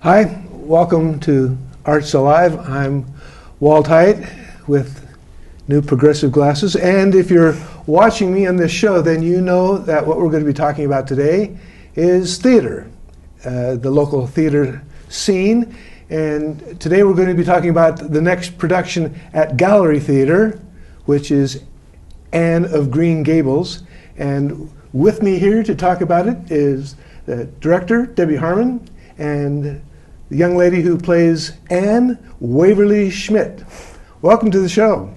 Hi, welcome to Arts Alive. I'm Walt Haidt with New Progressive Glasses, and if you're watching me on this show, then you know that what we're going to be talking about today is theater, the local theater scene. And today we're going to be talking about the next production at Gallery Theater, which is Anne of Green Gables. And with me here to talk about it is the director, Debbie Harmon, and the young lady who plays Anne, Waverly Schmidt. Welcome to the show.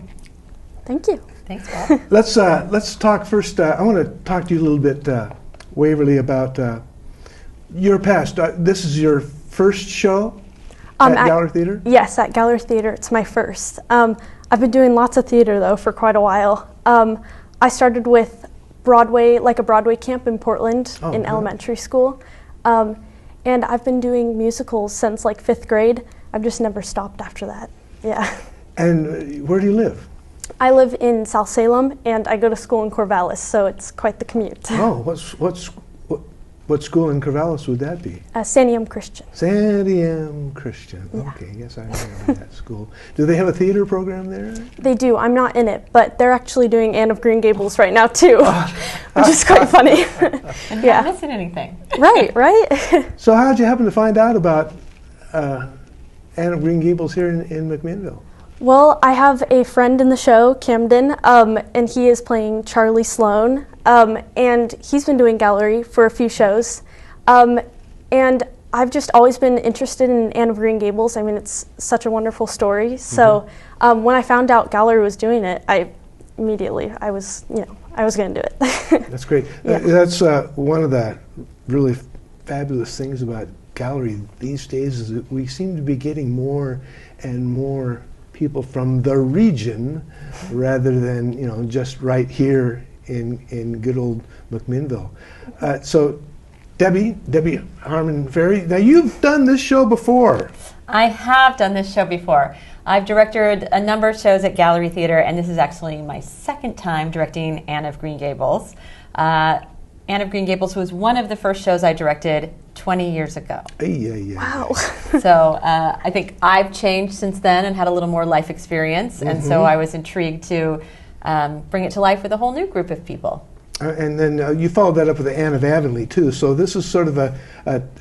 Thank you. Thanks, Bob. Let's talk first. I want to talk to you a little bit, Waverly, about your past. This is your first show at Gallery Theater? Yes, at Gallery Theater. It's my first. I've been doing lots of theater, though, for quite a while. I started with Broadway, like a Broadway camp in Portland in elementary school. And I've been doing musicals since like 5th grade. I've just never stopped after that. Yeah. And where do you live? I live in South Salem, and I go to school in Corvallis, so it's quite the commute. Oh, what school in Corvallis would that be? Santiam Christian. Santiam Christian. Yeah. Okay, yes, I remember that school. Do they have a theater program there? They do. I'm not in it, but they're actually doing Anne of Green Gables right now too, which is quite funny. And you're not missing anything. Right. So how did you happen to find out about Anne of Green Gables here in McMinnville? Well, I have a friend in the show, Camden, and he is playing Charlie Sloan, and he's been doing gallery for a few shows, and I've just always been interested in Anne of Green Gables. I mean, it's such a wonderful story. So when I found out gallery was doing it, I was going to do it. That's great. Yeah. That's one of the really fabulous things about gallery these days is that we seem to be getting more and more people from the region rather than just right here in good old McMinnville. So Debbie Harmon Ferry, now you've done this show before. I have done this show before. I've directed a number of shows at Gallery Theater, and this is actually my second time directing Anne of Green Gables. Anne of Green Gables was one of the first shows I directed 20 years ago. Wow. So I think I've changed since then and had a little more life experience, and so I was intrigued to bring it to life with a whole new group of people. And then you followed that up with the Anne of Avonlea too. So this is sort of a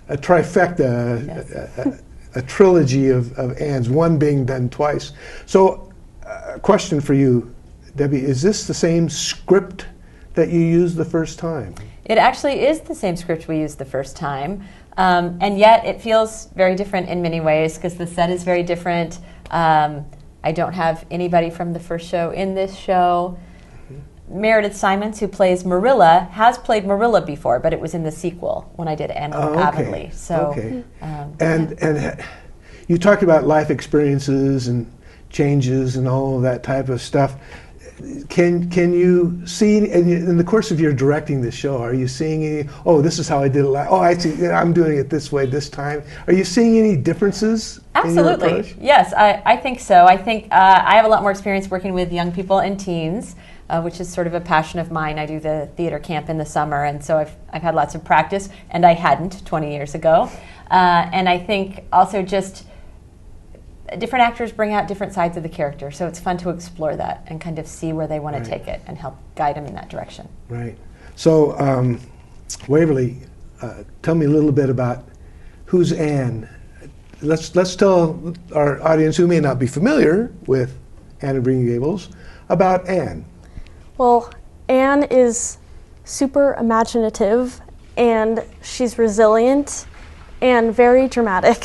trifecta, Yes. a trilogy of Annes, one being done twice. So a question for you, Debbie, is this the same script that you used the first time? It actually is the same script we used the first time, and yet it feels very different in many ways because the set is very different. I don't have anybody from the first show in this show. Meredith Simons, who plays Marilla, has played Marilla before, but it was in the sequel when I did Anne of Avonlea. So, and you talked about life experiences and changes and all of that type of stuff. Can you see in the course of your directing this show? Are you seeing any? Oh, this is how I did it. I see. I'm doing it this way this time. Are you seeing any differences? Absolutely. In your approach? Yes, I think so. I think I have a lot more experience working with young people and teens, which is sort of a passion of mine. I do the theater camp in the summer, and so I've had lots of practice, and I hadn't 20 years ago. And I think also just different actors bring out different sides of the character, so it's fun to explore that and kind of see where they want to take it and help guide them in that direction. Right. So, Waverly, tell me a little bit about who's Anne. Let's tell our audience who may not be familiar with Anne of Green Gables about Anne. Well, Anne is super imaginative, and she's resilient and very dramatic.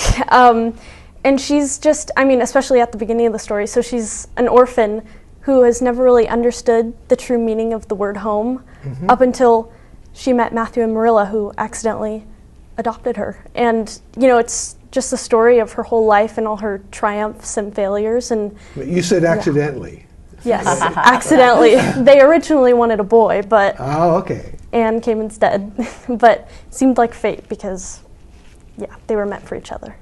And she's just, especially at the beginning of the story, so she's an orphan who has never really understood the true meaning of the word home up until she met Matthew and Marilla, who accidentally adopted her. And, it's just the story of her whole life and all her triumphs and failures. And You said accidentally. Yes, accidentally. They originally wanted a boy, but Oh, okay. Anne came instead. But it seemed like fate because, yeah, they were meant for each other.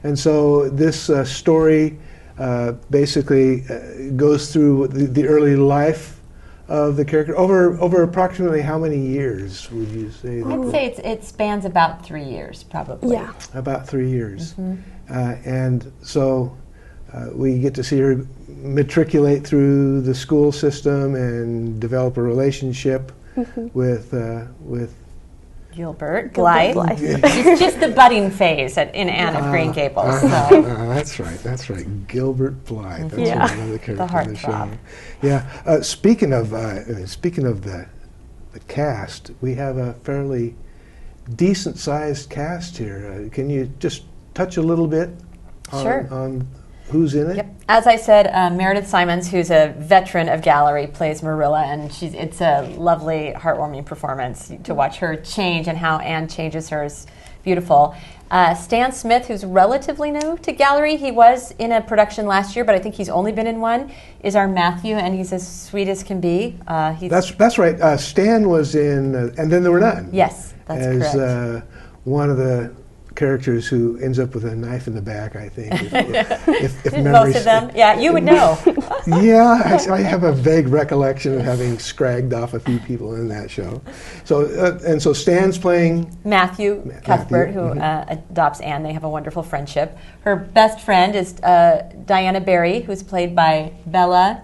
And so this story basically goes through the early life of the character over approximately how many years would you say? I'd say it spans about 3 years, probably. Yeah. About 3 years. And so we get to see her matriculate through the school system and develop a relationship with Gilbert Blythe. Blythe. It's just the budding phase in Anne of Green Gables. So. That's right. Gilbert Blythe. That's Yeah. another character The in the show. heartthrob. Yeah. Speaking of the cast, we have a fairly decent-sized cast here. Can you just touch a little bit Sure. on who's in it? Yep. As I said, Meredith Simons, who's a veteran of gallery, plays Marilla, and it's a lovely, heartwarming performance to watch her change, and how Anne changes her is beautiful. Stan Smith, who's relatively new to gallery, he was in a production last year, but I think he's only been in one, is our Matthew, and he's as sweet as can be. That's right. Stan was in, and then there were none. Yes, that's as correct. One of the characters who ends up with a knife in the back, I think. If Most memory of them, yeah, you would know. Yeah, I have a vague recollection of having scragged off a few people in that show. So Stan's playing Matthew Cuthbert, who adopts Anne. They have a wonderful friendship. Her best friend is Diana Barry, who's played by Bella,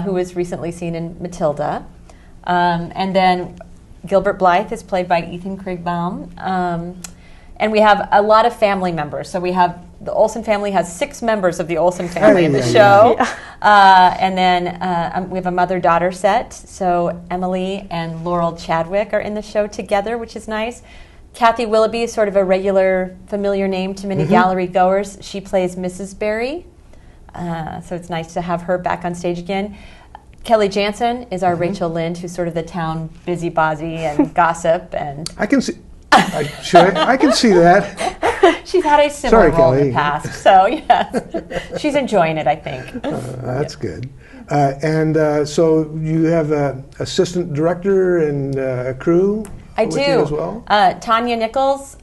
who was recently seen in Matilda. And then Gilbert Blythe is played by Ethan Kriegbaum. And we have a lot of family members. So we have the Olsen family has 6 members of the Olsen family in the show. And then we have a mother-daughter set. So Emily and Laurel Chadwick are in the show together, which is nice. Kathy Willoughby is sort of a regular, familiar name to many gallery goers. She plays Mrs. Barry. So it's nice to have her back on stage again. Kelly Jansen is our Rachel Lind, who's sort of the town busybody and gossip. And I can see. I can see that. She's had a similar role in Kelly. the past, so yes, she's enjoying it, I think. That's good. So you have an assistant director and a crew I with do. you as well? Tanya Nichols,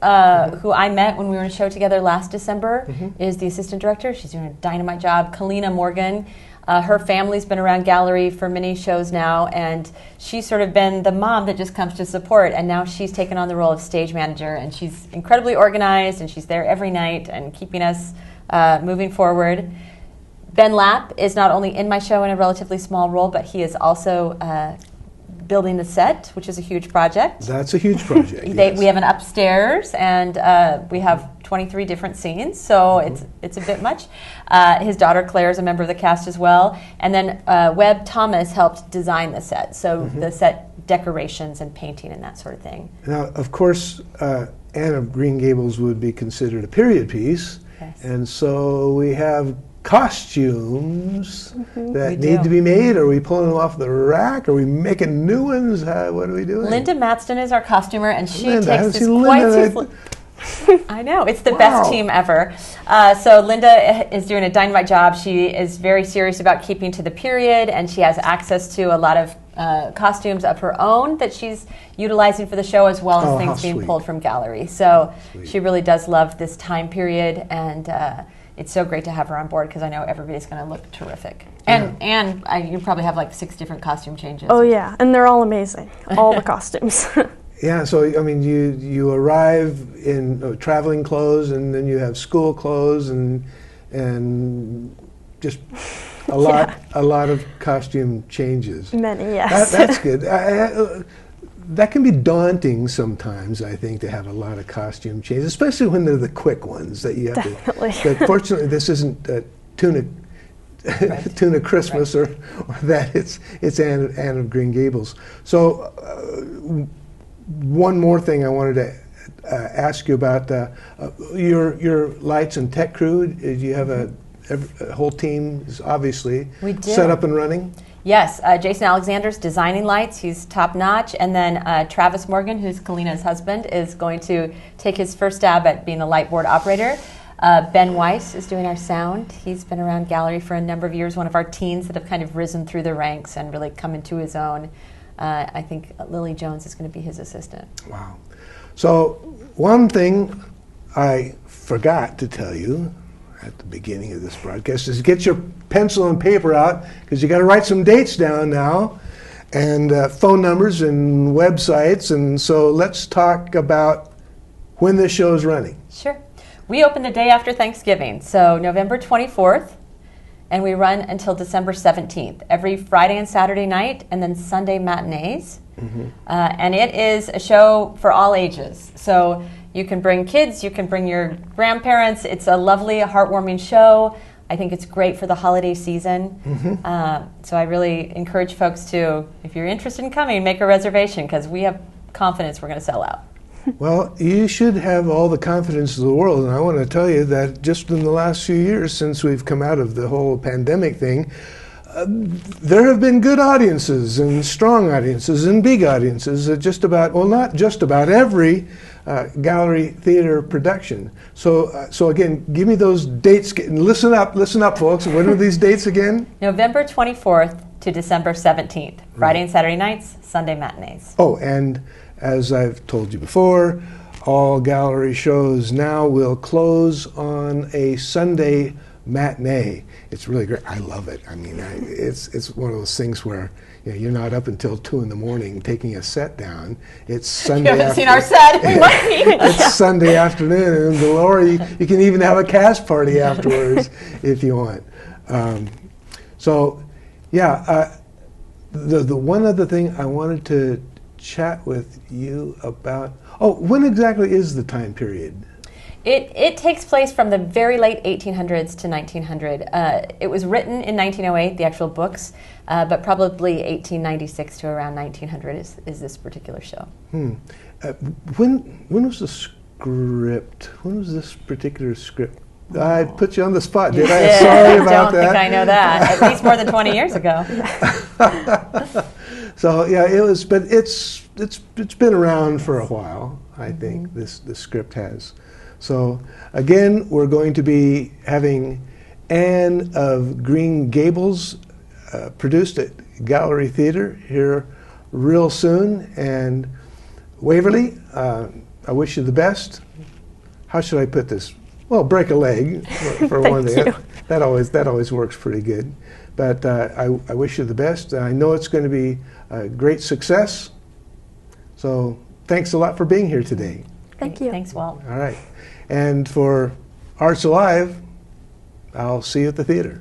who I met when we were in a show together last December, is the assistant director. She's doing a dynamite job. Kalina Morgan, her family's been around gallery for many shows now, and she's sort of been the mom that just comes to support, and now she's taken on the role of stage manager, and she's incredibly organized, and she's there every night and keeping us moving forward. Ben Lapp is not only in my show in a relatively small role, but he is also building the set, which is a huge project. That's a huge project. Yes. We have an upstairs, and we have 23 different scenes, so it's a bit much. His daughter Claire is a member of the cast as well, and then Webb Thomas helped design the set, so the set decorations and painting and that sort of thing. Now, of course, Anne of Green Gables would be considered a period piece, Yes. and so we have costumes that We need do. to be made. Are we pulling them off the rack? Are we making new ones? What are we doing? Linda Matston is our costumer, and she Linda, I haven't takes this seen quite Linda. I know, it's the Wow. best team ever. So Linda is doing a dynamite job. She is very serious about keeping to the period, and she has access to a lot of costumes of her own that she's utilizing for the show, as well as Oh, how things being sweet. pulled from gallery. So Sweet. she really does love this time period, and it's so great to have her on board because I know everybody's going to look terrific. And you probably have like 6 different costume changes. Oh yeah, and they're all amazing. All the costumes. Yeah, so I mean, you arrive in traveling clothes, and then you have school clothes, and just a lot of costume changes. Many, yes. That's good. That can be daunting sometimes, I think, to have a lot of costume changes, especially when they're the quick ones that you have Definitely. to. But fortunately, this isn't tuna. Tuna Christmas, or that it's Anne of Green Gables. So one more thing I wanted to ask you about your lights and tech crew. Do you have a whole team? Is obviously We do. set up and running. Yes, Jason Alexander's designing lights. He's top notch. And then Travis Morgan, who's Kalina's husband, is going to take his first stab at being a light board operator. Ben Weiss is doing our sound. He's been around gallery for a number of years, one of our teens that have kind of risen through the ranks and really come into his own. I think Lily Jones is going to be his assistant. Wow. So one thing I forgot to tell you at the beginning of this broadcast is get your pencil and paper out, because you got to write some dates down now, and phone numbers and websites. And so let's talk about when this show is running. Sure. We open the day after Thanksgiving, so November 24th, and we run until December 17th, every Friday and Saturday night, and then Sunday matinees. And it is a show for all ages. So you can bring kids, you can bring your grandparents. It's a lovely, heartwarming show. I think it's great for the holiday season. So I really encourage folks to, if you're interested in coming, make a reservation, because we have confidence we're going to sell out. Well, you should have all the confidence of the world, and I want to tell you that just in the last few years, since we've come out of the whole pandemic thing, there have been good audiences and strong audiences and big audiences at just about, well, not just about every gallery theater production. So again, give me those dates. Listen up, folks. When are these dates again? November 24th to December 17th, Friday and Saturday nights, Sunday matinees. Oh, and as I've told you before, all gallery shows now will close on a Sunday matinee. It's really great. I love it. I mean, it's one of those things where you're not up until 2 in the morning taking a set down. It's Sunday. You haven't seen our set. We might be. It's Sunday afternoon, and glory. You can even have a cast party afterwards if you want. The one other thing I wanted to chat with you about. Oh, when exactly is the time period? It takes place from the very late 1800s to 1900. It was written in 1908, the actual books, but probably 1896 to around 1900 is this particular show. When was the script? When was this particular script? I put you on the spot, did I? Sorry about that. I don't think I know that. At least more than 20 years ago. So yeah, it was, but it's been around for a while. I think this script has. So again, we're going to be having Anne of Green Gables produced at Gallery Theater here real soon. And Waverly, I wish you the best. How should I put this? Well, break a leg for one thing. That always works pretty good. But I wish you the best. I know it's going to be a great success. So thanks a lot for being here today. Thank you. Thanks, Walt. All right. And for Arts Alive, I'll see you at the theater.